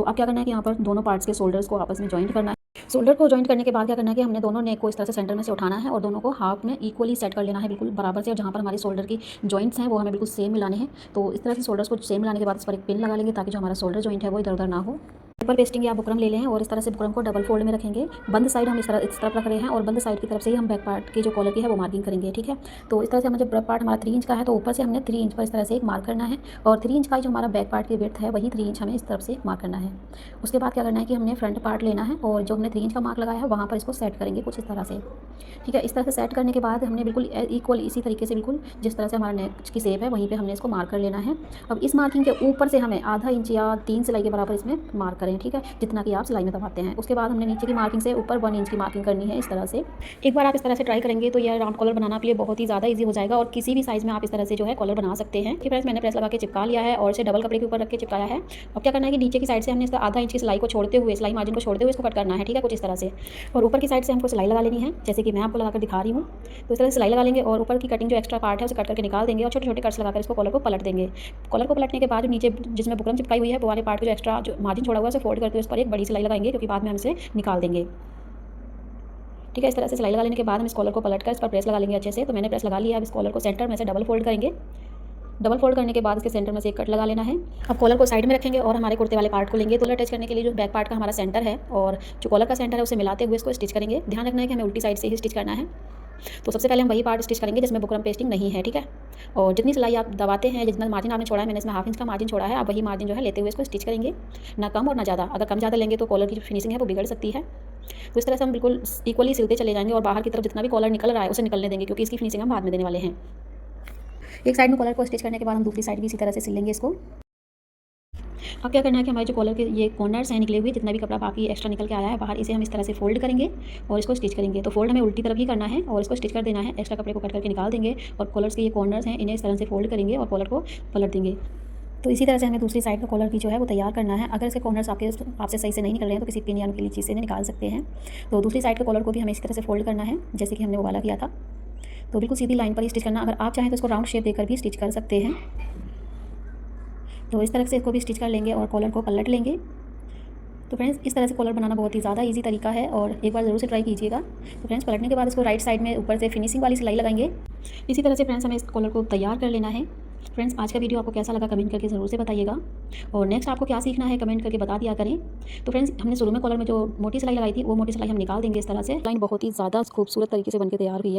तो अब क्या करना है कि यहाँ पर दोनों पार्ट्स के शोल्डर्स को आपस में जॉइंट करना है। शोल्डर को जॉइंट करने के बाद क्या करना है कि हमने दोनों नेक को इस तरह से सेंटर में से उठाना है और दोनों को हाफ में इक्वली सेट कर लेना है, बिल्कुल बराबर से। और जहाँ पर हमारे शोल्डर की जॉइंट्स हैं वो हमें बिल्कुल सेम मिलाने हैं। तो इस तरह से शोल्डर्स को सेम मिलाने के बाद इस पर एक पिन लगा लेंगे ताकि जो हमारा शोल्डर जॉइंट है वो इधर उधर ना हो। पेपर पेस्टिंग या बुकरम ले लें और इस तरह से बुकरम को डबल फोल्ड में रखेंगे। बंद साइड हम इस तरफ रख रहे हैं और बंद साइड की तरफ से ही हम बैक पार्ट की जो कॉलर की है वो मार्किंग करेंगे, ठीक है। तो इस तरह से हमें जब बैक पार्ट हमारा 3 इंच का है तो ऊपर से हमने 3 इंच पर इस तरह से एक मार्क करना है और 3 इंच का जो हमारा बैक पार्ट की विड्थ है वही 3 इंच हमें इस तरफ से मार्क करना है। उसके बाद क्या करना है कि हमने फ्रंट पार्ट लेना है और जो हमने 3 इंच का मार्क लगाया है वहाँ पर इसको सेट करेंगे कुछ इस तरह से, ठीक है। इस तरह से सेट करने के बाद हमने बिल्कुल इक्वल इसी तरीके से बिल्कुल जिस तरह से हमारा नेक की शेप है वहीं पे हमने इसको मार्क कर लेना है। अब इस मार्किंग के ऊपर से हमें आधा इंच या 3 सिलाई के बराबर इसमें मार्क करें, ठीक है, जितना कि आप सिलाई में दबाते हैं। उसके बाद हमने नीचे की मार्किंग से ऊपर 1 इंच की मार्किंग करनी है इस तरह से। एक बार आप इस तरह से ट्राई करेंगे तो यह राउंड कॉलर बनाना आपके लिए बहुत ही ज़्यादा ईजी हो जाएगा और किसी भी साइज़ में आप इस तरह से जो है कॉलर बना सकते हैं। फ्रेंड्स मैंने प्रेस लगा के चिपका लिया है और इसे डबल कपड़े के ऊपर रख के चिपकाया है। अब क्या करना है कि नीचे की साइड से हमने इसका आधा इंच की सिलाई को छोड़ते हुए, सिलाई मार्जिन को छोड़ते हुए इसको कट करना है, ठीक है, कुछ इस तरह से। और ऊपर की साइड से हमको सिलाई लगा लेनी है, जैसे कि मैं आपको लगाकर दिखा रही हूँ। तो इस तरह से सिलाई लगा लेंगे और ऊपर की कटिंग जो एक्स्ट्रा पार्ट है उसे कट करके निकाल देंगे और छोटे छोटे कट्स लगाकर इसको कॉलर को पलट देंगे। कॉलर को पलटने के बाद जो नीचे जिसमें बुकरम चिपकाई हुई है वो वाले पार्ट को जो एक्स्ट्रा जो मार्जिन छोड़ा हुआ है उसे फोल्ड करते हुए इस पर एक बड़ी सिलाई लगाएंगे, क्योंकि बाद में हम इसे निकाल देंगे, ठीक है। इस तरह से सिलाई लगा लेने के बाद हम इस कॉलर को पलट कर इस पर प्रेस लगा लेंगे अच्छे से। तो मैंने प्रेस लगा लिया है। अब इस कॉलर को सेंटर में से डबल फोल्ड करेंगे। डबल फोल्ड करने के बाद इसके सेंटर में से एक कट लगा लेना है। अब कॉलर को साइड में रखेंगे और हमारे कुर्ते वाले पार्ट को लेंगे। कॉलर अटैच करने के लिए जो बैक पार्ट का हमारा सेंटर है और जो कॉलर का सेंटर है उसे मिलाते हुए इसको स्टिच करेंगे। ध्यान रखना है कि हमें उल्टी साइड से ही स्टिच करना है। तो सबसे पहले हम वही पार्ट स्टिच करेंगे जिसमें बुकरम पेस्टिंग नहीं है, ठीक है। और जितनी सिलाई आप दबाते हैं, जितना मार्जिन आपने छोड़ा है, मैंने इसमें हाफ इंच का मार्जिन छोड़ा है, आप वही मार्जिन जो है लेते हुए इसको स्टिच करेंगे, ना कम और ना ज़्यादा। अगर कम ज़्यादा लेंगे तो कॉलर की जो फिनिशिंग है वो बिगड़ सकती है। तो इस तरह से हम बिल्कुल इक्वली सिलते चले जाएंगे और बाहर की तरफ जितना भी कॉलर निकल रहा है उसे निकलने देंगे, क्योंकि इसकी फिनिशिंग हम बाद में देने वाले हैं। एक साइड में कॉलर को स्टिच करने के बाद हम दूसरी साइड भी इसी तरह से सिल लेंगे इसको। अब क्या करना है कि हमारे जो कॉलर के ये कॉर्नर्स हैं निकले हुए, जितना भी कपड़ा बाकी एक्स्ट्रा निकल के आया है बाहर, इसे हम इस तरह से फोल्ड करेंगे और इसको स्टिच करेंगे। तो फोल्ड हमें उल्टी तरफ ही करना है और इसको स्टिच कर देना है। एक्स्ट्रा कपड़े को कट करके निकाल देंगे और कॉलर्स के ये कॉर्नर्स हैं इन्हें इस तरह से फोल्ड करेंगे और कॉलर को पलट देंगे। तो इसी तरह से हमें दूसरी साइड का कॉलर की जो है वो तैयार करना है। अगर इसके कॉर्नर्स आपसे सही से नहीं निकल रहे हैं तो किसी पिन या नुकीली चीज़ से इन्हें निकाल सकते हैं। तो दूसरी साइड का कॉलर को भी हमें इसी तरह से फोल्ड करना है जैसे कि हमने वो वाला किया था। तो बिल्कुल सीधी लाइन पर ही स्टिच करना। अगर आप चाहें तो इसको राउंड शेप देकर भी स्टिच कर सकते हैं। तो इस तरह से इसको भी स्टिच कर लेंगे और कॉलर को पलट लेंगे। तो फ्रेंड्स इस तरह से कॉलर बनाना बहुत ही ज़्यादा इजी तरीका है और एक बार ज़रूर से ट्राई कीजिएगा। तो फ्रेंड्स पलटने के बाद इसको राइट साइड में ऊपर से फिनिशिंग वाली सिलाई लगाएंगे। इसी तरह से फ्रेंड्स हमें इस कॉलर को तैयार कर लेना है। फ्रेंड्स आज का वीडियो आपको कैसा लगा कमेंट करके ज़रूर से बताइएगा और नेक्स्ट आपको क्या सीखना है कमेंट करके बता दिया करें। तो फ्रेंड्स हमने शुरू में कॉलर में जो मोटी सिलाई लगाई थी वो मोटी सिलाई हम निकाल देंगे इस तरह से। लाइन बहुत ही ज़्यादा खूबसूरत तरीके से बनकर तैयार हुई है।